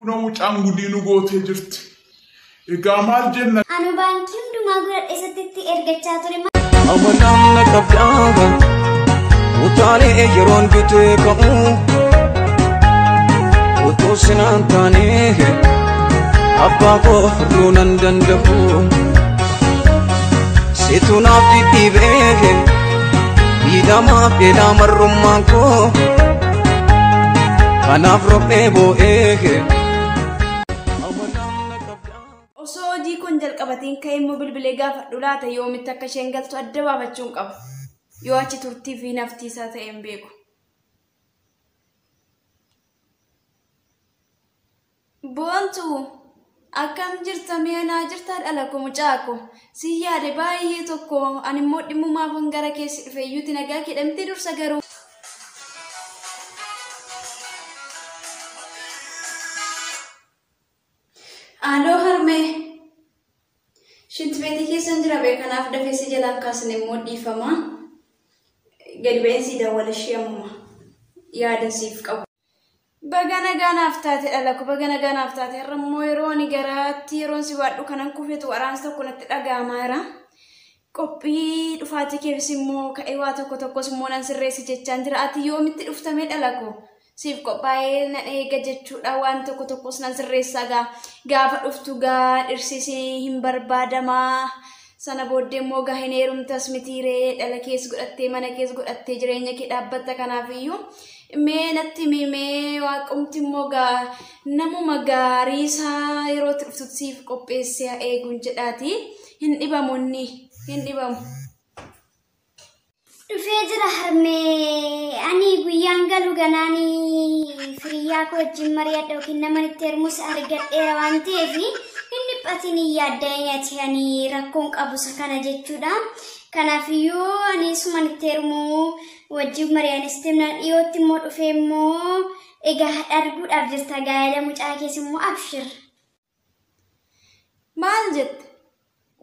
Namu cangudinu goote jirti. Egaa maal jenna? Anu baankii hundumaa godhadheessatti ergachaa ture. Amanaan na qabdaaba utaalee yeroon bitee ka'u otoo sinaan taanee abbaa koo furuu nan danda'u situ naaf dhidhiibee miidhamaa beelaa marrummaan koo kanaaf rophee boo'ee. Osoo hojii kun jalqabatiin ka'ee immoo bilbilee gaafadhu laata yoomitti akka isheen galtu adda baafachuun qabu. Yoo achi turtii fi naftiisaa ta'e hin beeku. Boontuu akkam jirta mi'anaa jirtaa dhala ko mucaa ko si yaade baay'ee tokko ani immoo dhimmumaafan gara keessi dhufe iyyuuti nagaa kedhamti dursa garuu. Aloo harmee shinti beetii keessan jira beekanaaf dafee si jalaan kaasne immoo dhiifama gadi ba'eensi dawwala ishee amma yaada siif qabu. Baga nagaanaaf taate dhala ko baga nagaanaaf taate har'a immoo yeroo ani garaatti yeroon si baadhu kanan kufetu waraansa tokko natti dhaga'amaa jira. Qophii dhufaatii keefis immoo ka'ee waa tokko tokkos immoo nan sirreessi jechaan jira. Ati yoomitti dhuftamee dhala ko? Siif qophaa'ee na eega jechuudha waan tokko tokkos nan sirreessaa gaafa dhuftu dhirsisii hin barbaadamaa sana booddee immoo hin heerumtas mitiiree dhala kees godhattee mana kees godhattee jireenya kee dhaabbatta kanaafiyyuu mee natti mimee waaqumti immoo namuma gaariisaa yerootti dhuftutti siif qopheessee eeguun jedhaati hin dhibamunni hin dhibamu. Dhufee jira harmee ani guyyaan galu ganaanii firiyaa koo wajjin mari'adha yookiin nama itti hermus argadheera waan ta'eef hin dhiphatin yaadda'eeti ani rakkoon qabu isa kana jechuudha. Kanaafiyyuu ani suman itti hermuu wajjin mari'anis timna dhiyootti immoo dhufee immoo egaa arguudhaaf jirta gaa'ela mucaa keessa immoo abshir. Maal jette?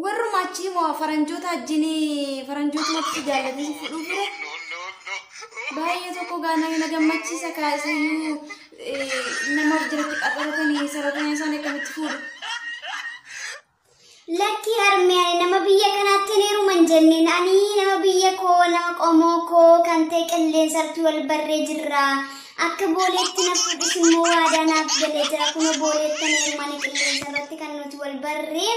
Warruma achi moo faranjoota ajjinii faranjootatti jaallatanii fudhuu fure? Baay'ee tokko gaana na gammachiisa kaasayyuu namaaf jiratti qaxaratanii saratanii isaan akkamitti fuudhu? Lakki harmee ani nama biyya kanaatti heeruman jenneen ani nama biyya koo nama qomoo koo kan ta'e qilleensarratti wal barree jirra. Akka booleetti na fuudhis immoo waadaa naaf galee jira kun booleetti heerumanii qilleensarratti kan nuti wal barree.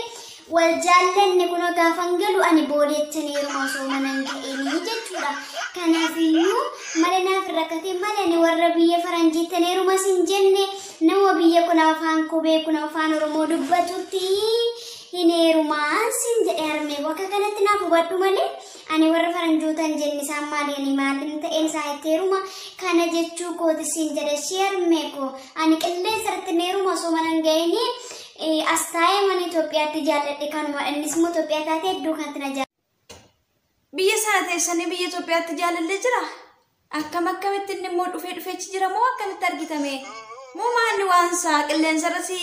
Wal jaallanne kun gaafan galu ani booleetti heeruma osoo manan ta'eenii jechuudha. Kanaafiyyuu mala naaf rakkate mala ni warra biyya faranjiitti heeruma sin jenne nama biyya kun afaan koo beeku nama afaan Oromoo dubbatutti hin heerumaan sin jedhe harmee bakka kanatti naaf hubadhu malee ani warra faranjoota hin jenne isaan maaliin maalin ta'een isaa itti heeruma kana jechuu kooti sin jedhe ishee harmee koo ani qilleensarratti heeruma osoo manan ga'eenii. Astaa'ee mana Itoophiyaatti jaalladhe kanuma innis immoo Itoophiyaa taatee iddoo kanatti na jaalladhe. Biyya sana teessanii biyya Itoophiyaatti jaalallee jira? Akkamitti inni immoo dhufeechi jira moo akkamitti argitame? Moo maalli waansaa qilleensarra si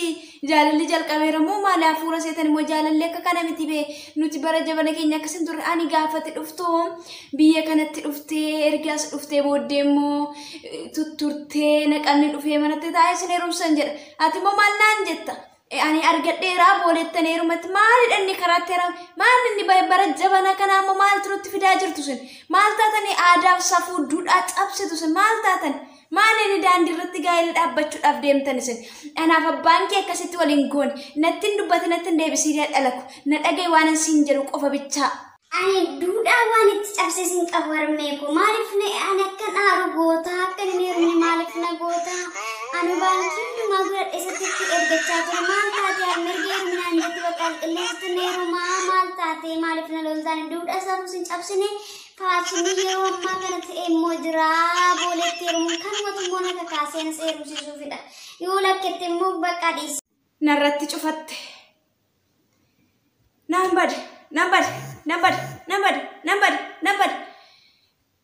jaalalli jalqabeera moo maali hafuura seetan immoo jaalallee akka kana miti bee nuti bara jabana keenya akkasin turre ani gaafatti dhuftoo biyya kanatti dhuftee ergaas dhuftee booddee immoo tutturtee naqanni dhufee manatti taa'ee sin heerumsan jedha. Ati immoo maal naan jetta? Ani argadheeraa booleettan heerumatti maalidha inni karaatti heerame? Maal inni bara jabana kanaa immoo maaltu nutti fidaa jirtu sun? Maal taatanii aadaaf safuu duudhaa cabsitu sun maal taatan? Maal inni daandii irratti gaa'ela dhaabbachuudhaaf deemtan sun? Anaaf abbaan kee akkasitti waliin goone natti hin dubbate natti hin deebisii dhalaku na dhagaye waan siin jedhu qofa bichaa. Ani duudhaa waan itti cabsiisin qabu harmee koo maaliif ani akka dhaaru goota akka inni heerumne maaliif na goota? Anu baankii hundumaa godhadheessatti ergachaa ture maal taate harmee heeruminaan jetti bakka qilleensatti heerumaa maal taate maaliif na loltaane duudhaa isaa sin cabsine faashinii yeroo ammaa kana ta'e immoo jira booleetti heerumuun kan mootummaa naka kaaseenas heerumsiisuufidha yoo lakkette immoo bakka dhiisi. Narratti cufatte.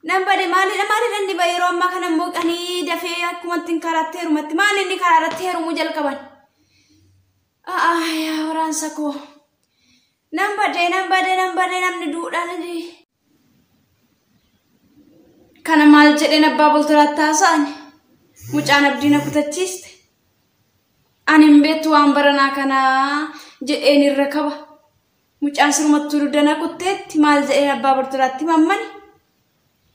Nambade maalidha inni ba yeroo ammaa kana immoo qanii dafee akkuma ittiin karaatti heerumatti maali inni karaa irratti heerumuu jalqaban? Yaa waraansa koo. Nambade namni duudhaan kana maal jedheen abbaa bulturaatti haasa'ani mucaan abdiina kutachiiste. Ani mbetu waan baranaa kana jedheen irra qaba. Mucaan sirmattuu duddana kutteetti maal jedhee abbaa bartolaatti mammani.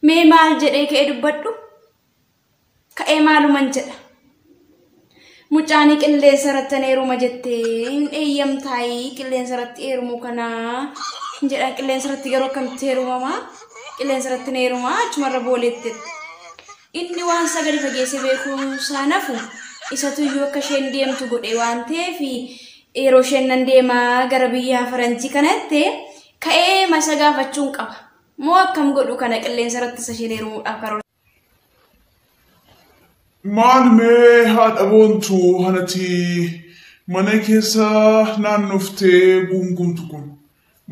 Mee maal jedhee ka'ee dubbadhu? Ka'ee maaluman jedha? Mucaanii qilleensa irratti heeruma jettee eeyyamtaayii qilleensa irratti heerumu kana jedhan qilleensa irratti garuu akkamitti heerumama? Qilleensa irratti heeruma achumarra booleetti. Inni waan sagadi fageessee beekuu saanafu isatu iyyuu akka isheen deemtu godhe waan ta'eef yeroo isheen nan deemaa gara biyya Faranjii kanatti ka'ee masa gaafachuun qaba. Moo akkam godhu kana qilleensa irratti isa isheen heerumuudhaaf karoora. Maal mee haadha boontuu hanati mana keessa naannoftee guunguntu kun?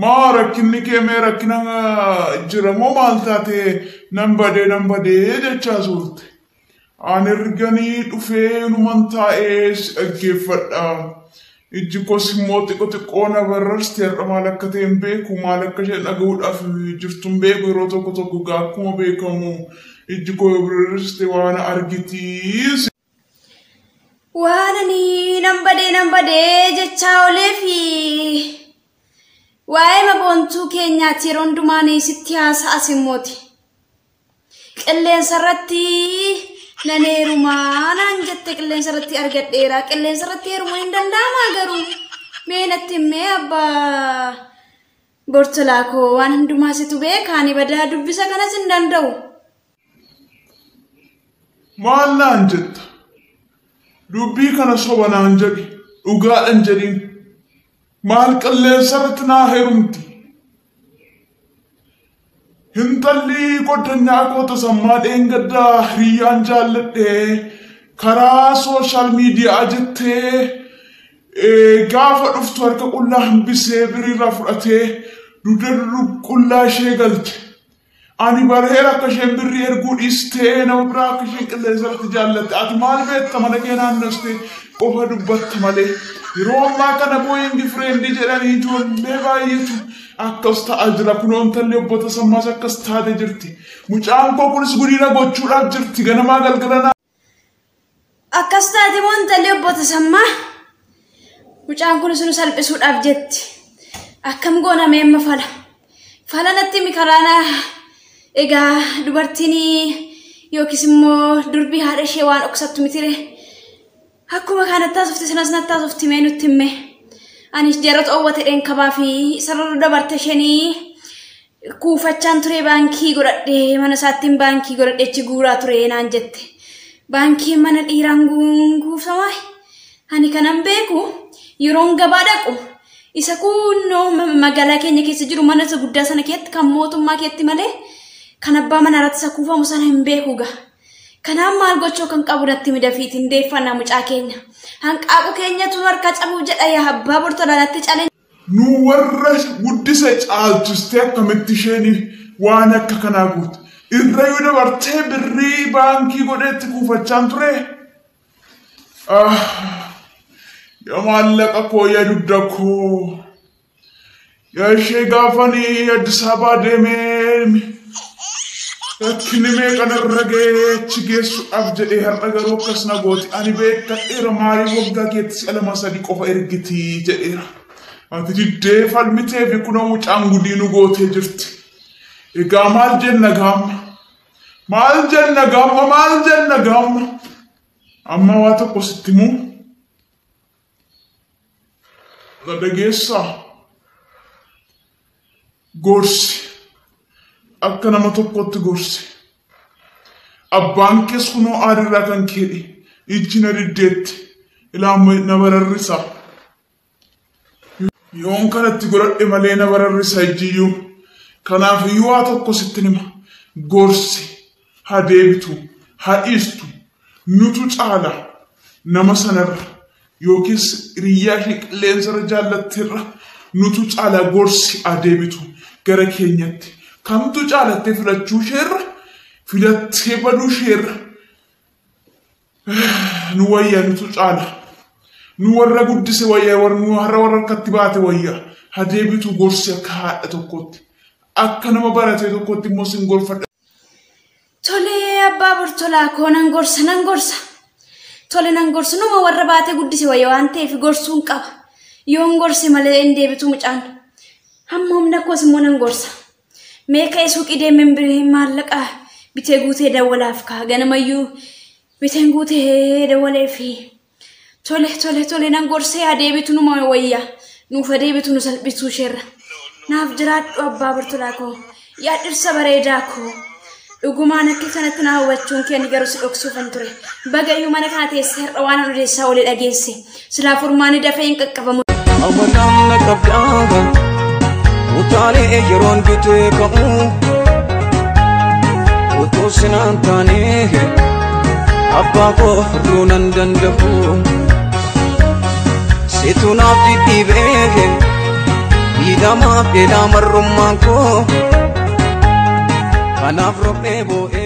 Maa rakkinni kee mee rakkina jira moo maal taate nan badee jechaa turte? Ani erganii dhufee numan taa'ee dhaggeeffadha. Ijji koos immoo xiqqoo na bararste har'a maal akka ta'e hin beeku maal akka isheen dhaga'uudhaaf jirtu hin beeku yeroo tokko akkuma beekamu ijji koo bararste waan argitiis. Waan ani nan badee jechaa oolee fi waa'ee maboontuu keenyaatti yeroo hundumaan sitti haasa'a simmooti. Qilleensa irratti nan heerumaa naan jette qilleensa irratti argadheera. Qilleensa irratti heerumuu hin danda'ama garuu mee natti himee abbaa Bortolaa koo waan hundumaa situ beeka ani badaa dubbisa kanas hin danda'u. Maal naan jetta? Dubbii kana soba naan jedhi dhugaadhaan jedhiin. Maal qilleensa irratti naa heerumti? Hintalli goddanyaa koota sammaa dheengaddaa hiriyyaan jaalladhee karaa sooshaal miidiyaa jettee gaafa dhuftu harka qullaa hambisee biriirraa fudhatee dugda qullaa ishee galte. Ani bareera akka isheen birrii erguu dhiistee nama biraa akka isheen qilleensa irratti jaallatte. Ati maal beekta mana kee naannostee qofa dubbatta malee. Yeroo ammaa kana booyingi fireendii jedhanii ijoollee baay'eetu akkas ta'aa jira. Kunoo intalli obbo Tasammaas akkas taate jirti. Mucaan koo kunis gudiina gochuudhaaf jirti ganamaa galgalanaa. Akkas taate moo intalli obbo Tasammaa? Mucaan kunis nu salphisuudhaaf jetti. Akkam goona mee amma fala? Fala natti mikaraana egaa dubartiin yookiis immoo durbii haadha ishee waan dhoksattu mitire. Akkuma kanatti haasofte sanas natti haasofti mee nutti himme. Anis jarrata oowwate dheenkabaa fi sarara dabarte isheenii kuufachaan ture baankii godhadhee mana isaattiin baankii godhadheechi guuraa ture naan jette. Baankiin mana dhiiraan guufamaa. Ani kanan beeku yeroon gabaa dhaqu isa kunnoo magaalaa keenya keessa jiru mana isa guddaa sana keessatti kan mootummaa keessatti malee kan abbaa mana irratti isa kuufamu sana hin beeku gaa. Kanaan maal gochuu kan qabu natti midafiitiin deeffannaa mucaa keenya. Hanqaaquu keenyatu harka cabuu jedha yaa abbaa Bortolaa natti caleen. Nu warra guddisa caalchistee akkamitti isheen waan akka kanaa goote. Irra yoo dabartee birrii baankii godheetti kuufachaan ture. Yaa maallaqa koo yaa dugda koo. Yaa ishee gaafanii Addis Ababaa deemee. Rakkini meeqan irra geechi geessuudhaaf jedhee har'a garuu akkas na gooti. Ani beekadheera maalii waggaa keetti si'a 2-3 qofa ergitii jedheera. Ati diddee falmitee fi kunoo mucaan gudiinu gootee jirti. Egaa maal jenna gaamma? Maal jenna gaamma? Amma waa tokko sitti himuu? Dhageessaa gorsi. Akka nama tokkotti gorsi. Abbaan kees kunoo aadirraa kan keedhe ijji na diddeetti ilaamu na bararrisa. Yoon kanatti godhadhe malee na bararrisa ijjiyyuu. Kanaaf iyyuu waa tokko sitti hima. Gorsi haa deebitu haa dhiistu nutu caala nama sanarra yookiis hiriyyaa ishee qilleensarra jaallatteerra nutu caala gorsi haa deebitu gara keenyatti. Kamtu caalattee filachuu isheerra filattee baduu isheerra nu wayyaa nutu caala nu warra guddise wayyaa warra harkatti baate wayyaa haa deebitu gorsi akka haadha tokkotti akka nama barate tokkotti immoo sin gorfadha. Tolee abbaa Bortolaa koo nan gorsa. tole nan gorsu numa warra baate guddise wayya waan ta'eef gorsuun qaba yoon gorse malee hin deebitu mucaan hamma humna koos immoo nan gorsa meeqa suuqii deemeen biree maallaqa bitee guutee dawwalaaf kaa ganamayyuu biteen guutee dawwalee fi tole nan gorsee adeebitu numa wayya nuuf adeebitu nu salphisuu sheerra naaf jiraadhu abbaa bartolaa koo yaa dhirsa bareedaa koo dhugumaan akka kanatti na hawwachuun kee ni garuu si dhoksuufan ture bagayyuu mana kana teessee har'a waan odeessaa olee dhageesse silaa furmaani dafee hin qaqqabamu. Amanam na kabdaaga utaalee yeroon bitee ka'u otoo sinaan taanee abbaa koo furuu nan danda'u situ naaf dhidhiibee miidhamaaf dheedaa marrummaan koo kanaaf rophee boo'ee.